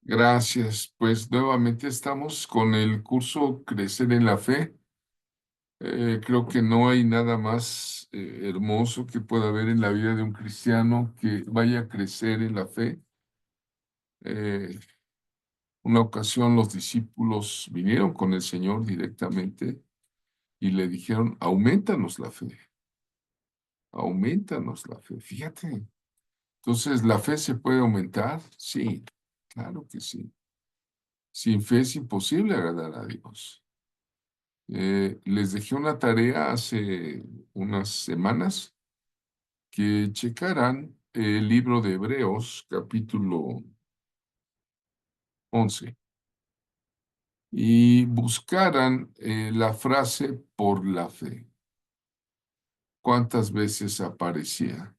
Gracias. Pues nuevamente estamos con el curso Crecer en la Fe. Creo que no hay nada más hermoso que pueda haber en la vida de un cristiano que vaya a crecer en la fe. Eh, una ocasión los discípulos vinieron con el Señor directamente y le dijeron, aumentanos la fe. Fíjate. Entonces, ¿la fe se puede aumentar? Sí, claro que sí. Sin fe es imposible agradar a Dios. Les dejé una tarea hace unas semanas que checaran el libro de Hebreos, capítulo 11, y buscaran la frase por la fe. ¿Cuántas veces aparecía?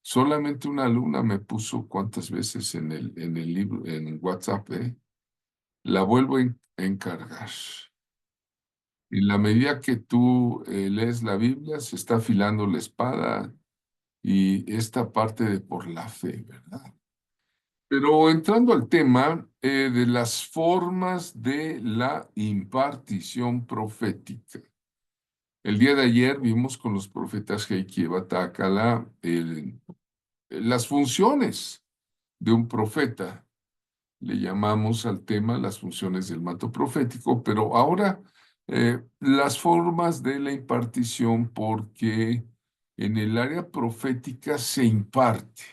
Solamente una alumna me puso cuántas veces en el libro, en WhatsApp, La vuelvo a encargar. En la medida que tú lees la Biblia, se está afilando la espada y esta parte de por la fe, ¿verdad? Pero entrando al tema de las formas de la impartición profética. El día de ayer vimos con los profetas Heikki y Batakala las funciones de un profeta. Le llamamos al tema las funciones del manto profético, pero ahora las formas de la impartición, porque en el área profética se imparte.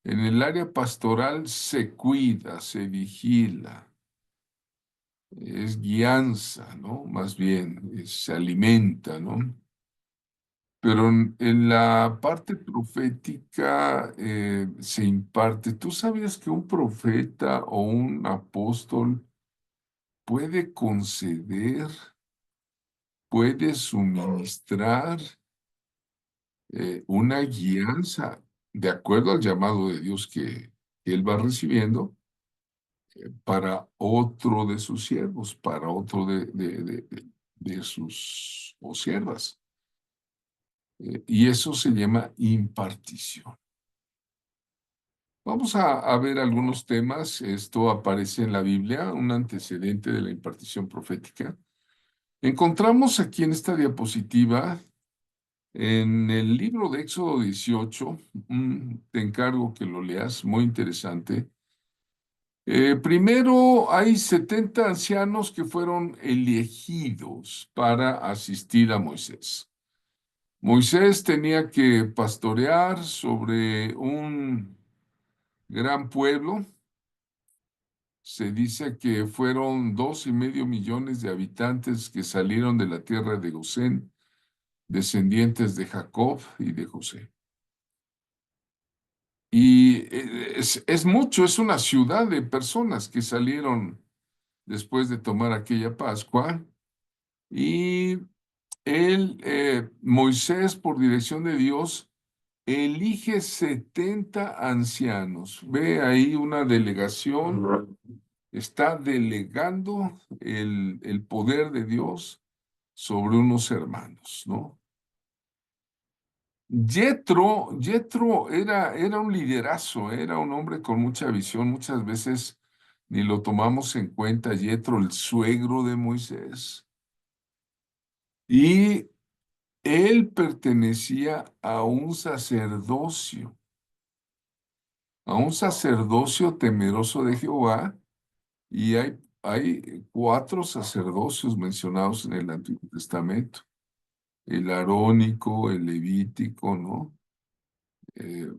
En el área pastoral se cuida, se vigila, es guianza, ¿no? Más bien, se alimenta, ¿no? Pero en la parte profética se imparte. ¿Tú sabías que un profeta o un apóstol puede conceder, puede suministrar una guianza de acuerdo al llamado de Dios que él va recibiendo? Para otro de sus siervos, para otro de sus o siervas. Y eso se llama impartición. Vamos a ver algunos temas. Esto aparece en la Biblia, un antecedente de la impartición profética. Encontramos aquí en esta diapositiva, en el libro de Éxodo 18, te encargo que lo leas, muy interesante. Primero, hay 70 ancianos que fueron elegidos para asistir a Moisés. Moisés tenía que pastorear sobre un gran pueblo. Se dice que fueron 2,5 millones de habitantes que salieron de la tierra de Gosén, descendientes de Jacob y de José. Y es mucho, es una ciudad de personas que salieron después de tomar aquella Pascua. Y Moisés, por dirección de Dios, elige 70 ancianos. Ve ahí una delegación, está delegando el poder de Dios sobre unos hermanos, ¿no? Yetro era un liderazo, era un hombre con mucha visión. Muchas veces ni lo tomamos en cuenta. Yetro, el suegro de Moisés. Y él pertenecía a un sacerdocio temeroso de Jehová, y hay 4 sacerdocios mencionados en el Antiguo Testamento: el arónico, el levítico, ¿no? Eh,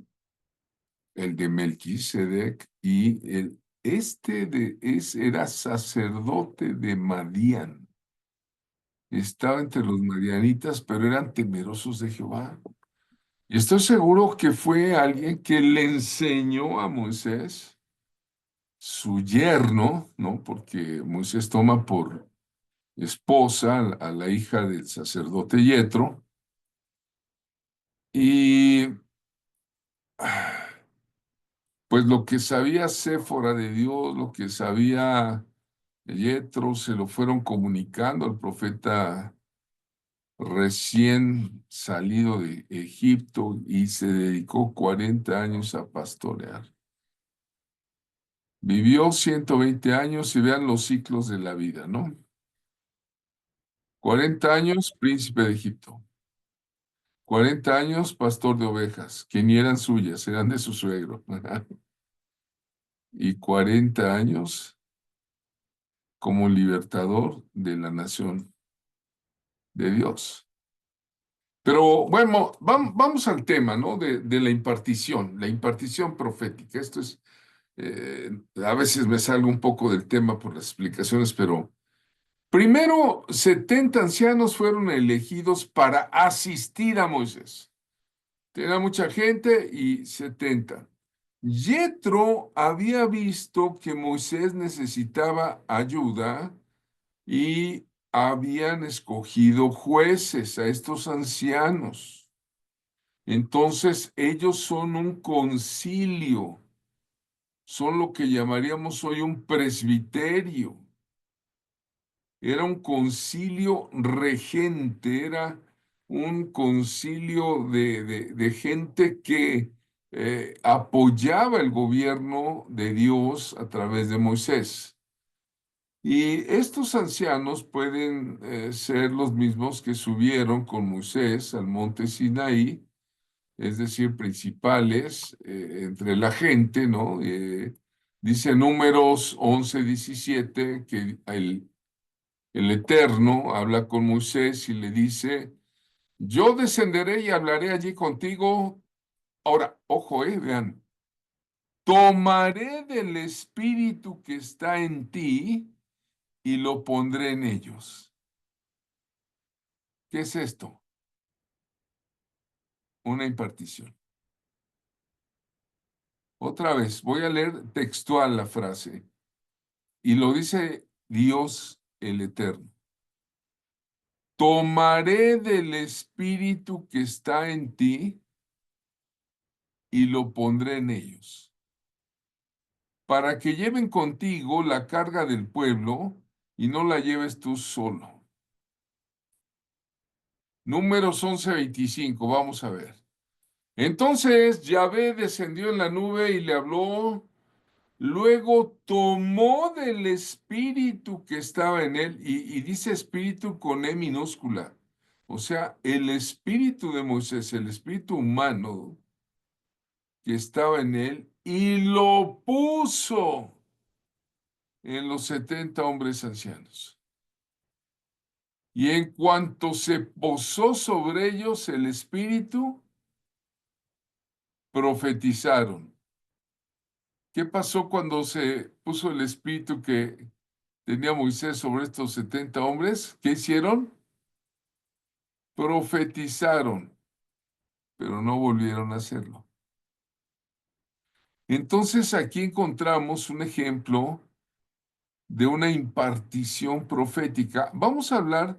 el de Melquisedec, y era sacerdote de Madián. Estaba entre los madianitas, pero eran temerosos de Jehová. Y estoy seguro que fue alguien que le enseñó a Moisés, su yerno, ¿no? Porque Moisés toma por esposa a la hija del sacerdote Yetro. Y pues lo que sabía Séfora de Dios, lo que sabía Yetro, se lo fueron comunicando al profeta recién salido de Egipto, y se dedicó 40 años a pastorear. Vivió 120 años y vean los ciclos de la vida, ¿no? 40 años, príncipe de Egipto. 40 años, pastor de ovejas, que ni eran suyas, eran de su suegro. Y 40 años como libertador de la nación de Dios. Pero bueno, vamos al tema, ¿no? De la impartición profética. Esto es, a veces me salgo un poco del tema por las explicaciones, pero primero, 70 ancianos fueron elegidos para asistir a Moisés. Tenía mucha gente y 70. Yetro había visto que Moisés necesitaba ayuda y habían escogido jueces a estos ancianos. Entonces, ellos son un concilio, son lo que llamaríamos hoy un presbiterio. Era un concilio regente, era un concilio de gente que apoyaba el gobierno de Dios a través de Moisés. Y estos ancianos pueden ser los mismos que subieron con Moisés al monte Sinaí, es decir, principales entre la gente, ¿no? Dice Números 11:17 que el Eterno habla con Moisés y le dice, yo descenderé y hablaré allí contigo. Ahora, ojo, vean, tomaré del espíritu que está en ti y lo pondré en ellos. ¿Qué es esto? Una impartición. Otra vez, voy a leer textual la frase y lo dice Dios el Eterno. Tomaré del espíritu que está en ti y lo pondré en ellos, para que lleven contigo la carga del pueblo y no la lleves tú solo. Números 11:25, vamos a ver. Entonces Yahvé descendió en la nube y le habló. Luego tomó del espíritu que estaba en él, y dice espíritu con E minúscula. O sea, el espíritu de Moisés, el espíritu humano que estaba en él, y lo puso en los 70 hombres ancianos. Y en cuanto se posó sobre ellos el espíritu, profetizaron. ¿Qué pasó cuando se puso el espíritu que tenía Moisés sobre estos 70 hombres? ¿Qué hicieron? Profetizaron, pero no volvieron a hacerlo. Entonces aquí encontramos un ejemplo de una impartición profética. Vamos a hablar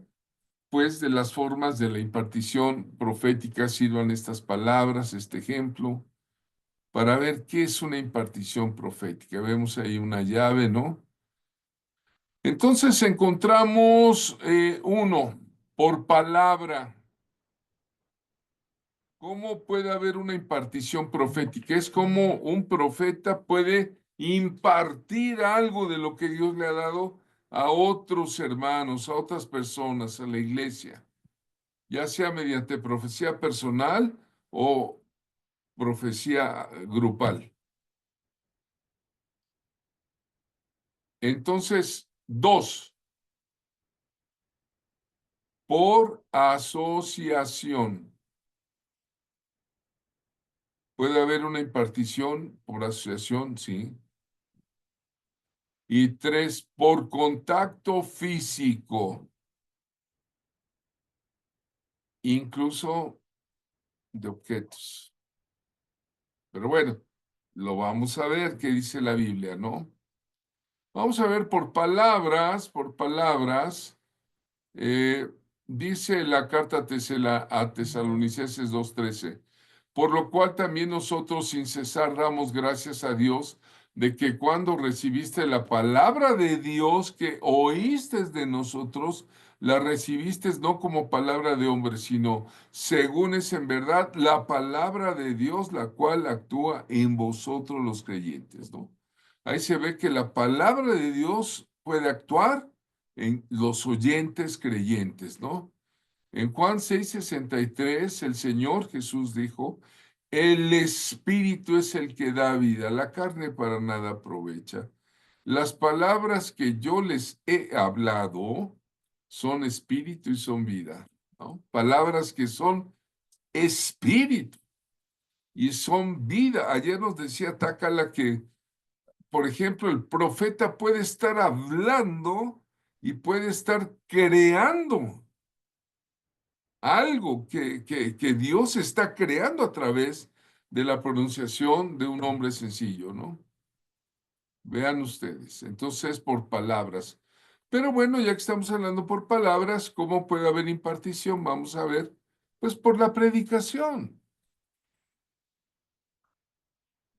pues de las formas de la impartición profética, sirvan estas palabras, este ejemplo, para ver qué es una impartición profética. Vemos ahí una llave, ¿no? Entonces encontramos uno, por palabra. ¿Cómo puede haber una impartición profética? Es como un profeta puede impartir algo de lo que Dios le ha dado a otros hermanos, a otras personas, a la iglesia, ya sea mediante profecía personal o profecía grupal. Entonces, dos, por asociación. Puede haber una impartición por asociación, sí. Y tres, por contacto físico, incluso de objetos. Pero bueno, lo vamos a ver qué dice la Biblia, ¿no? Vamos a ver por palabras. Eh, dice la carta a Tesalonicenses 2:13, por lo cual también nosotros sin cesar damos gracias a Dios de que cuando recibiste la palabra de Dios que oíste de nosotros, la recibiste no como palabra de hombre, sino según es en verdad la palabra de Dios, la cual actúa en vosotros los creyentes, ¿no? Ahí se ve que la palabra de Dios puede actuar en los oyentes creyentes, ¿no? En Juan 6:63, el Señor Jesús dijo, el Espíritu es el que da vida, la carne para nada aprovecha. Las palabras que yo les he hablado son espíritu y son vida, ¿no? Palabras que son espíritu y son vida. Ayer nos decía Tácala que, por ejemplo, el profeta puede estar hablando y puede estar creando algo que Dios está creando a través de la pronunciación de un hombre sencillo, ¿no? Vean ustedes. Entonces, por palabras. Pero bueno, ya que estamos hablando por palabras, ¿cómo puede haber impartición? Vamos a ver, pues por la predicación.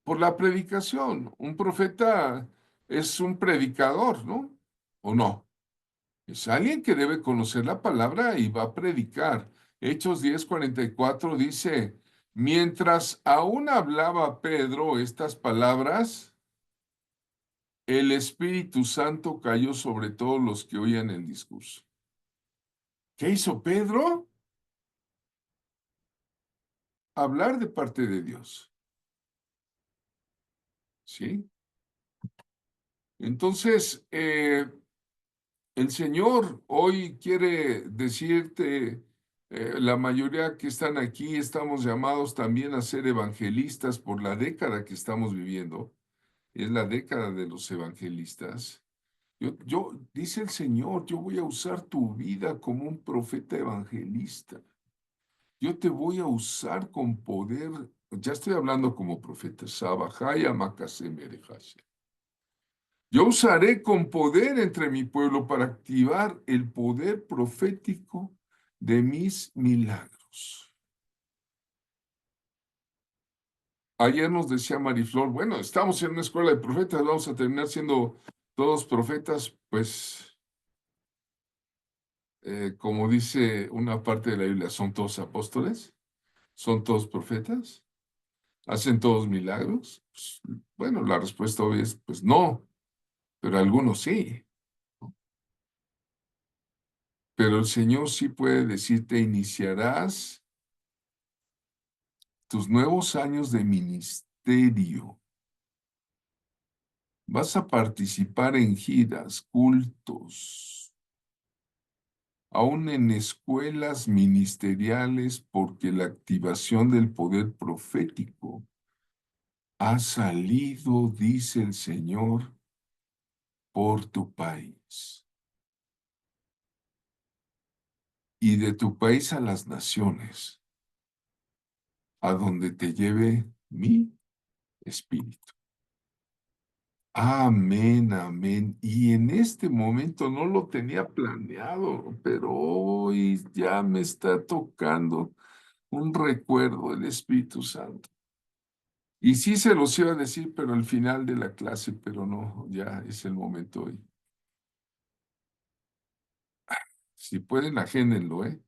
Por la predicación. Un profeta es un predicador, ¿no? ¿O no? Es alguien que debe conocer la palabra y va a predicar. Hechos 10:44 dice, mientras aún hablaba Pedro estas palabras, el Espíritu Santo cayó sobre todos los que oían el discurso. ¿Qué hizo Pedro? Hablar de parte de Dios. ¿Sí? Entonces, el Señor hoy quiere decirte, la mayoría que están aquí estamos llamados también a ser evangelistas por la década que estamos viviendo. Es la década de los evangelistas. Dice el Señor, yo voy a usar tu vida como un profeta evangelista. Yo te voy a usar con poder. Ya estoy hablando como profeta. Sabajaya Makasemerejashe. Yo usaré con poder entre mi pueblo para activar el poder profético de mis milagros. Ayer nos decía Mariflor, bueno, estamos en una escuela de profetas, vamos a terminar siendo todos profetas, pues, como dice una parte de la Biblia, ¿son todos apóstoles? ¿Son todos profetas? ¿Hacen todos milagros? Pues, bueno, la respuesta obvia es, pues no, pero algunos sí. Pero el Señor sí puede decirte, iniciarás tus nuevos años de ministerio. Vas a participar en giras, cultos, aún en escuelas ministeriales, porque la activación del poder profético ha salido, dice el Señor, por tu país. Y de tu país a las naciones, a donde te lleve mi espíritu. Amén, amén. Y en este momento no lo tenía planeado, pero hoy ya me está tocando un recuerdo del Espíritu Santo. Y sí se los iba a decir, pero al final de la clase, pero no, ya es el momento hoy. Si pueden, agéndenlo, ¿eh?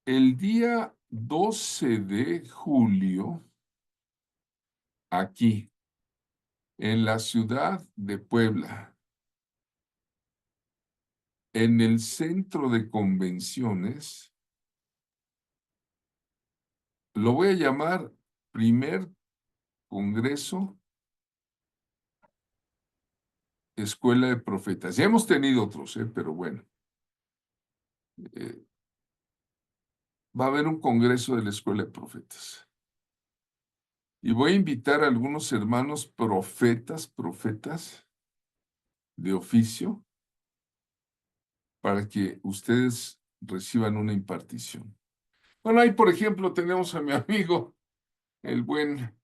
El día 12 de julio, aquí, en la ciudad de Puebla, en el centro de convenciones, lo voy a llamar primer congreso Escuela de Profetas. Ya hemos tenido otros, pero bueno. Eh, Va a haber un congreso de la Escuela de Profetas. Y voy a invitar a algunos hermanos profetas de oficio, para que ustedes reciban una impartición. Bueno, ahí por ejemplo tenemos a mi amigo, el buen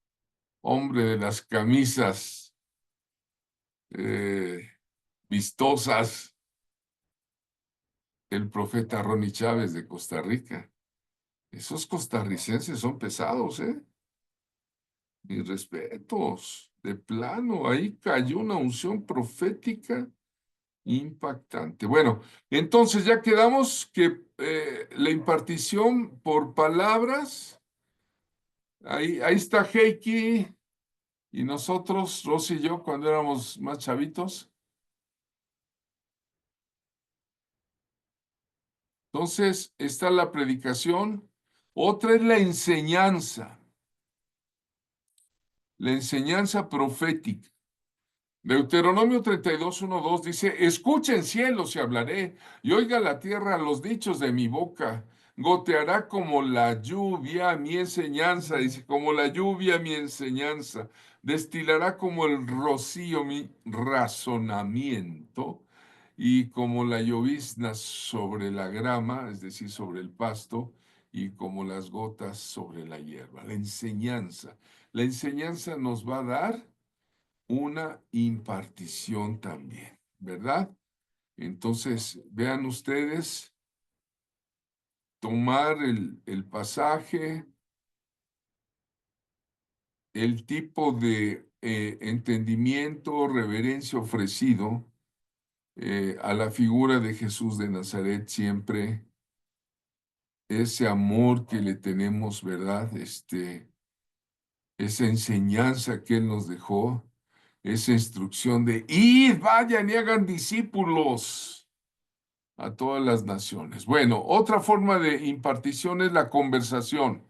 hombre de las camisas eh, vistosas, el profeta Ronnie Chávez de Costa Rica. Esos costarricenses son pesados, ¿eh? Mis respetos, de plano, ahí cayó una unción profética impactante. Bueno, entonces ya quedamos que la impartición por palabras, ahí está Heiki, Y nosotros, Rosy y yo, cuando éramos más chavitos, entonces está la predicación, otra es la enseñanza profética. Deuteronomio 32, 1, 2 dice, escuchen cielos y hablaré, y oiga la tierra los dichos de mi boca. Goteará como la lluvia mi enseñanza, dice, como la lluvia mi enseñanza. Destilará como el rocío mi razonamiento, y como la llovizna sobre la grama, es decir, sobre el pasto, y como las gotas sobre la hierba. La enseñanza. La enseñanza nos va a dar una impartición también, ¿verdad? Entonces, vean ustedes, tomar el pasaje, el tipo de entendimiento, reverencia ofrecido a la figura de Jesús de Nazaret, siempre ese amor que le tenemos, ¿verdad? Esa enseñanza que Él nos dejó, esa instrucción de id, vayan y hagan discípulos a todas las naciones. Bueno, otra forma de impartición es la conversación.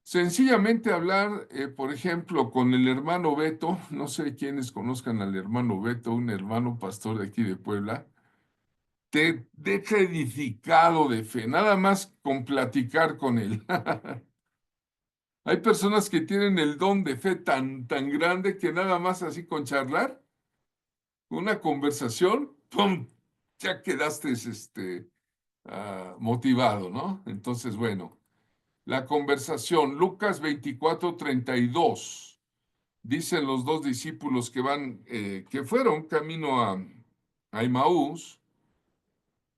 Sencillamente hablar, por ejemplo, con el hermano Beto, no sé quiénes conozcan al hermano Beto, un hermano pastor de aquí de Puebla, te deja edificado de fe, nada más con platicar con él. Hay personas que tienen el don de fe tan grande que nada más así con charlar, una conversación, ¡pum! Ya quedaste motivado, ¿no? Entonces, bueno, la conversación, Lucas 24:32, dicen los dos discípulos que fueron camino a Emaús,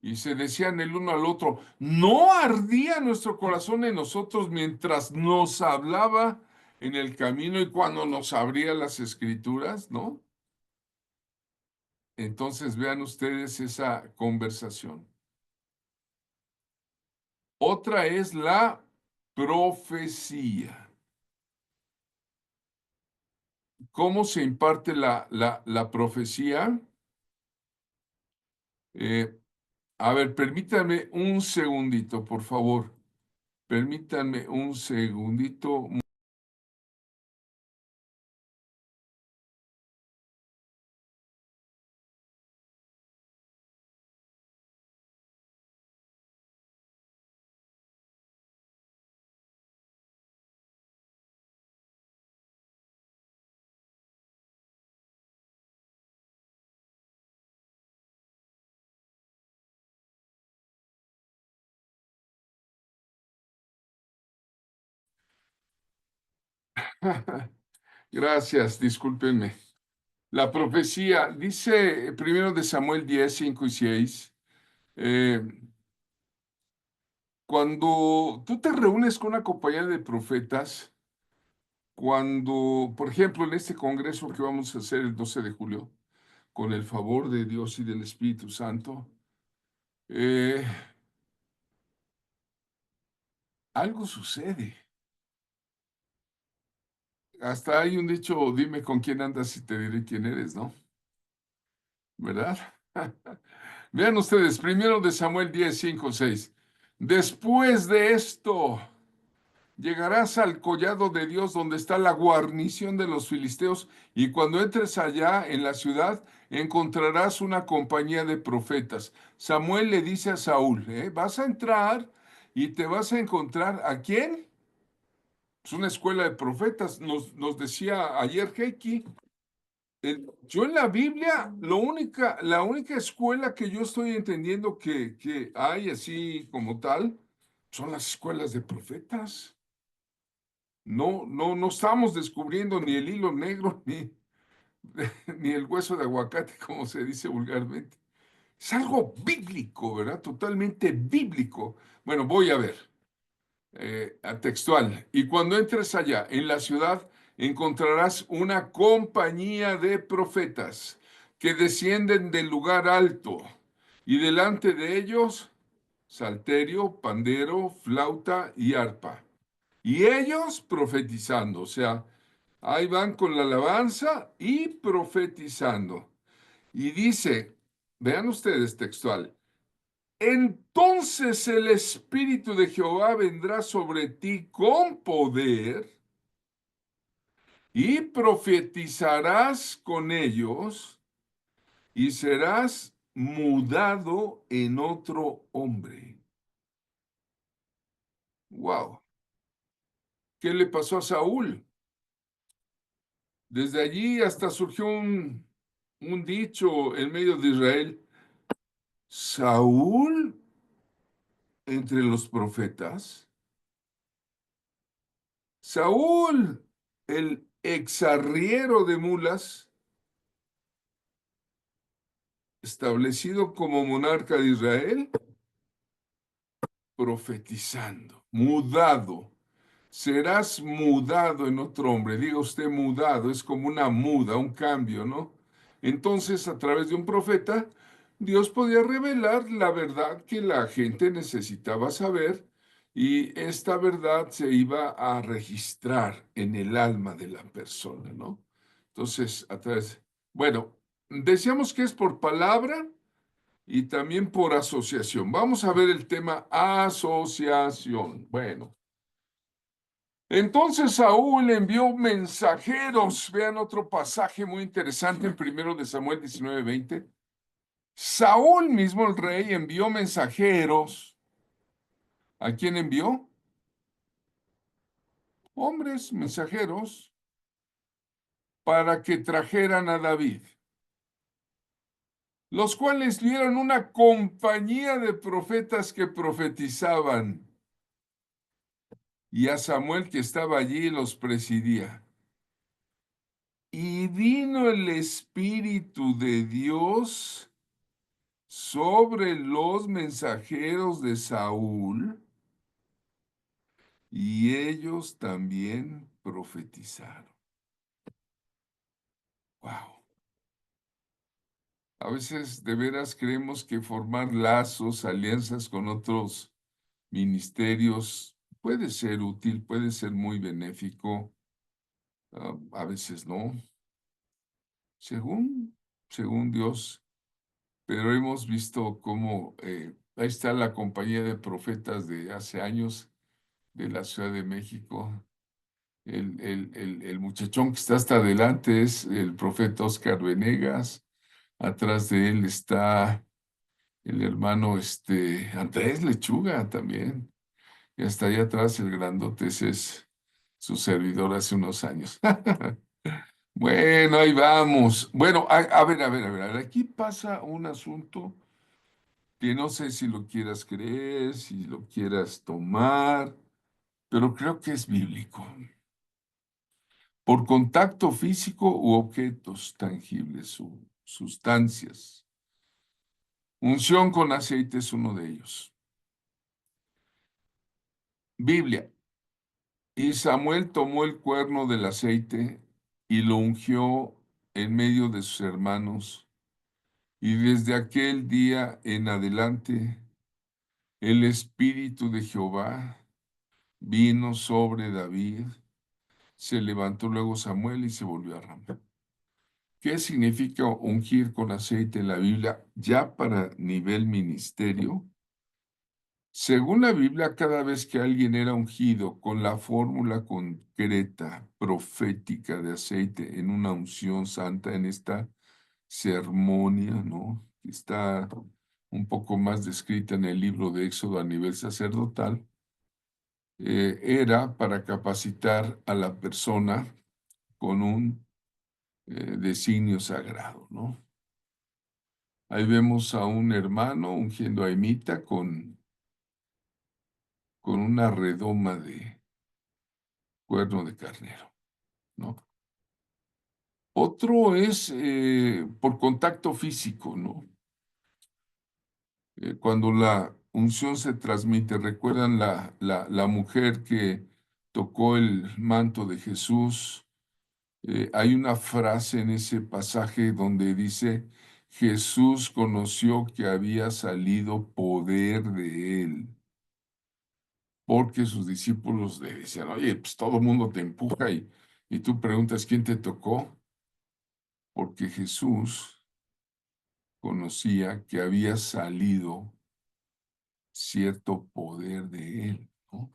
y se decían el uno al otro, ¿no ardía nuestro corazón en nosotros mientras nos hablaba en el camino y cuando nos abría las escrituras, ¿no? Entonces vean ustedes esa conversación. Otra es la profecía. ¿Cómo se imparte la profecía? Eh, a ver, permítanme un segundito, por favor. Permítanme un segundito. Gracias, discúlpenme. La profecía, dice primero de Samuel 10, 5 y 6, eh, cuando tú te reúnes con una compañía de profetas, cuando, por ejemplo, en este congreso que vamos a hacer el 12 de julio, con el favor de Dios y del Espíritu Santo, eh, algo sucede. Hasta hay un dicho, dime con quién andas y te diré quién eres, ¿no? ¿Verdad? Vean ustedes, primero de Samuel 10, 5, 6. Después de esto, llegarás al collado de Dios donde está la guarnición de los filisteos y cuando entres allá en la ciudad encontrarás una compañía de profetas. Samuel le dice a Saúl, vas a entrar y te vas a encontrar ¿a quién? Es una escuela de profetas, nos decía ayer Heiki. Yo en la Biblia, la única escuela que yo estoy entendiendo que hay así como tal, son las escuelas de profetas. No estamos descubriendo ni el hilo negro, ni el hueso de aguacate, como se dice vulgarmente. Es algo bíblico, ¿verdad? Totalmente bíblico. Bueno, voy a ver, a textual. Y cuando entres allá, en la ciudad, encontrarás una compañía de profetas que descienden del lugar alto, y delante de ellos, salterio, pandero, flauta y arpa. Y ellos profetizando, o sea, Ahí van con la alabanza y profetizando. Y dice, vean ustedes textual, entonces el Espíritu de Jehová vendrá sobre ti con poder y profetizarás con ellos y serás mudado en otro hombre. Wow. ¿Qué le pasó a Saúl? Desde allí hasta surgió un dicho en medio de Israel. Saúl entre los profetas. Saúl, el exarriero de mulas, establecido como monarca de Israel, profetizando, mudado. Serás mudado en otro hombre. Diga usted mudado, es como una muda, un cambio, ¿no? Entonces, a través de un profeta, Dios podía revelar la verdad que la gente necesitaba saber y esta verdad se iba a registrar en el alma de la persona, ¿no? Entonces, a través, bueno, decíamos que es por palabra y también por asociación. Vamos a ver el tema asociación. Bueno. Entonces Saúl envió mensajeros. Vean otro pasaje muy interesante en 1 Samuel 19:20. Saúl mismo, el rey, envió mensajeros. ¿A quién envió? Hombres, mensajeros, para que trajeran a David, los cuales vieron una compañía de profetas que profetizaban, y a Samuel que estaba allí los presidía. Y vino el Espíritu de Dios sobre los mensajeros de Saúl, y ellos también profetizaron. Wow. A veces de veras creemos que formar lazos, alianzas con otros ministerios puede ser útil, puede ser muy benéfico, a veces no, según Dios. Pero hemos visto cómo ahí está la compañía de profetas de hace años de la Ciudad de México. El muchachón que está hasta adelante es el profeta Oscar Venegas. Atrás de él está el hermano Andrés Lechuga también. Y hasta allá atrás el grandote ese es su servidor hace unos años. Bueno, ahí vamos. Bueno, a ver. Aquí pasa un asunto que no sé si lo quieras creer, si lo quieras tomar, pero creo que es bíblico. Por contacto físico u objetos tangibles o sustancias. Unción con aceite es uno de ellos. Biblia. Y Samuel tomó el cuerno del aceite y lo ungió en medio de sus hermanos. Y desde aquel día en adelante, el Espíritu de Jehová vino sobre David. Se levantó luego Samuel y se volvió a Ramá. ¿Qué significa ungir con aceite en la Biblia ya para nivel ministerio? Según la Biblia, cada vez que alguien era ungido con la fórmula concreta, profética de aceite en una unción santa, en esta ceremonia, ¿no? Que está un poco más descrita en el libro de Éxodo a nivel sacerdotal, era para capacitar a la persona con un designio sagrado, ¿no? Ahí vemos a un hermano ungiendo a Emita con una redoma de cuerno de carnero, ¿no? Otro es por contacto físico, ¿no? Cuando la unción se transmite, ¿recuerdan la mujer que tocó el manto de Jesús? Hay una frase en ese pasaje donde dice, Jesús conoció que había salido poder de él, porque sus discípulos le decían, oye, pues todo el mundo te empuja y Y tú preguntas, ¿quién te tocó? Porque Jesús conocía que había salido cierto poder de él, ¿no?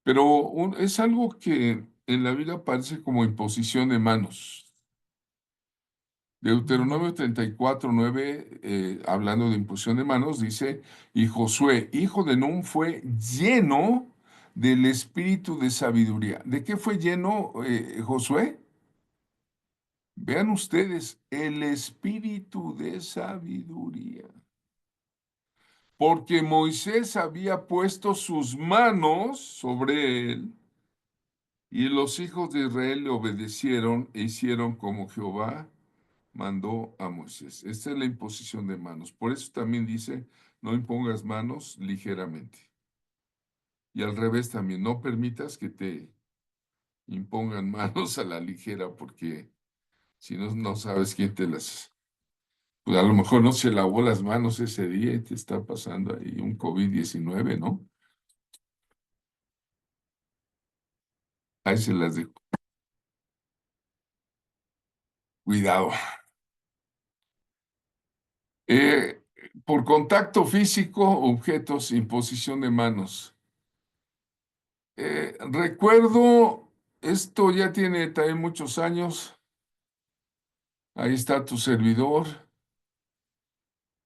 Pero es algo que en la Biblia parece como imposición de manos. Deuteronomio 34:9, hablando de imposición de manos, dice, y Josué, hijo de Nun, fue lleno del espíritu de sabiduría. ¿De qué fue lleno Josué? Vean ustedes, el espíritu de sabiduría. Porque Moisés había puesto sus manos sobre él, y los hijos de Israel le obedecieron e hicieron como Jehová mandó a Moisés. Esta es la imposición de manos. Por eso también dice, no impongas manos ligeramente. Y al revés también, no permitas que te impongan manos a la ligera, porque si no, no sabes quién te las... Pues a lo mejor no se lavó las manos ese día y te está pasando ahí un COVID-19, ¿no? Ahí se las dejo. Cuidado. Eh, por contacto físico, objetos, imposición de manos. Recuerdo, esto ya tiene también muchos años, ahí está tu servidor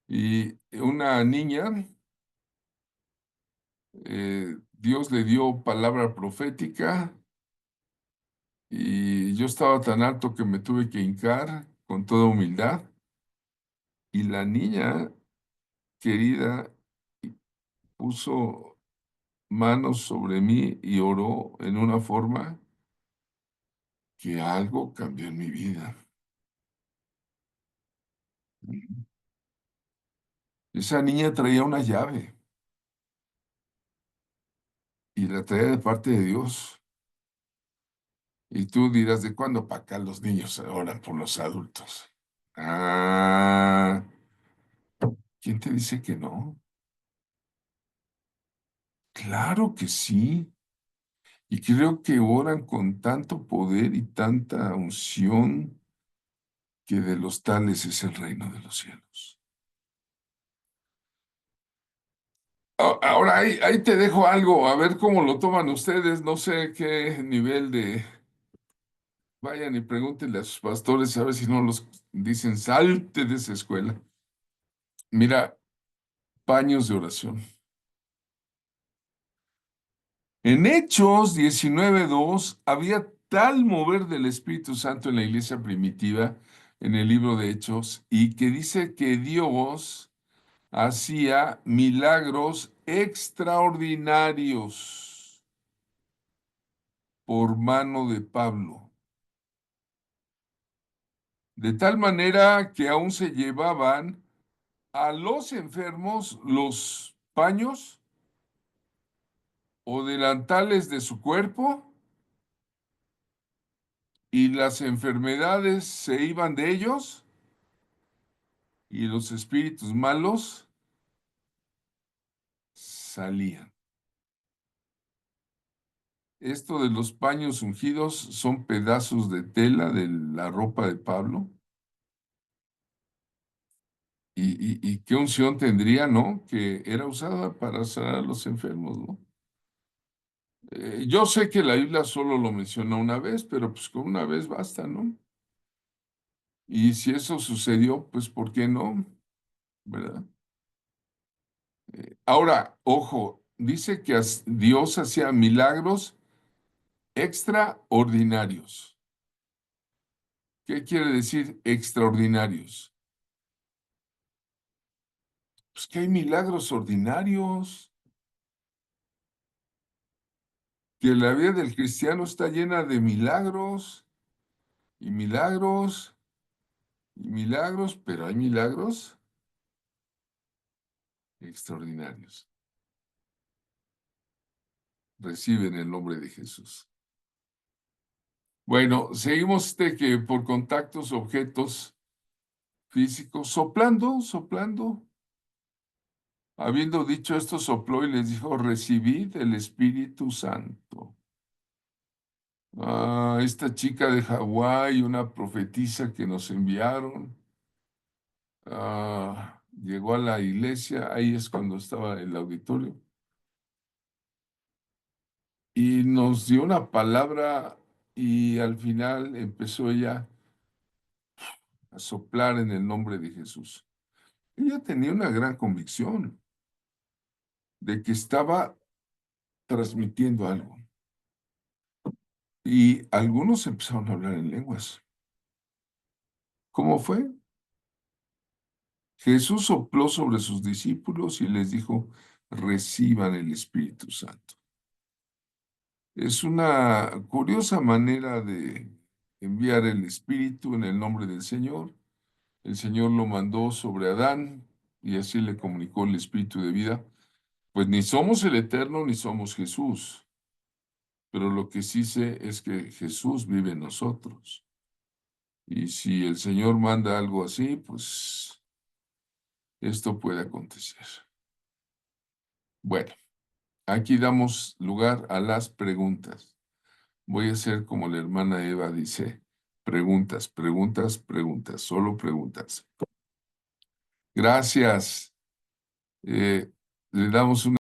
y una niña, Dios le dio palabra profética y yo estaba tan alto que me tuve que hincar con toda humildad y la niña querida puso manos sobre mí y oró en una forma que algo cambió en mi vida. Esa niña traía una llave y la traía de parte de Dios. Y tú dirás, ¿de cuándo para acá los niños oran por los adultos? Ah, ¿quién te dice que no? Claro que sí. Y creo que oran con tanto poder y tanta unción que de los tales es el reino de los cielos. Ahora ahí te dejo algo, a ver cómo lo toman ustedes. No sé qué nivel de... Vayan y pregúntenle a sus pastores a ver si no los dicen salte de esa escuela. Mira, paños de oración. En Hechos 19:2 había tal mover del Espíritu Santo en la iglesia primitiva, en el libro de Hechos, y que dice que Dios hacía milagros extraordinarios por mano de Pablo, de tal manera que aún se llevaban a los enfermos los paños o delantales de su cuerpo y las enfermedades se iban de ellos y los espíritus malos salían. Esto de los paños ungidos son pedazos de tela de la ropa de Pablo. Y qué unción tendría, ¿no? Que era usada para sanar a los enfermos, ¿no? Yo sé que la Biblia solo lo menciona una vez, pero pues con una vez basta, ¿no? Y si eso sucedió, pues ¿por qué no? ¿Verdad? Ahora, ojo, dice que Dios hacía milagros extraordinarios. ¿Qué quiere decir extraordinarios? Pues que hay milagros ordinarios, que la vida del cristiano está llena de milagros y milagros y milagros, pero hay milagros extraordinarios. Reciben el nombre de Jesús. Bueno, seguimos que por contactos, objetos físicos, soplando, soplando. Habiendo dicho esto, sopló y les dijo, recibid el Espíritu Santo. Esta chica de Hawái, una profetisa que nos enviaron, llegó a la iglesia, ahí es cuando estaba el auditorio, y nos dio una palabra y al final empezó ella a soplar en el nombre de Jesús. Ella tenía una gran convicción de que estaba transmitiendo algo. Y algunos empezaron a hablar en lenguas. ¿Cómo fue? Jesús sopló sobre sus discípulos y les dijo, reciban el Espíritu Santo. Es una curiosa manera de enviar el Espíritu en el nombre del Señor. El Señor lo mandó sobre Adán y así le comunicó el Espíritu de vida. Pues ni somos el Eterno ni somos Jesús, pero lo que sí sé es que Jesús vive en nosotros. Y si el Señor manda algo así, pues esto puede acontecer. Bueno, aquí damos lugar a las preguntas. Voy a hacer como la hermana Eva dice, preguntas, preguntas, preguntas, solo preguntas. Gracias. Le damos una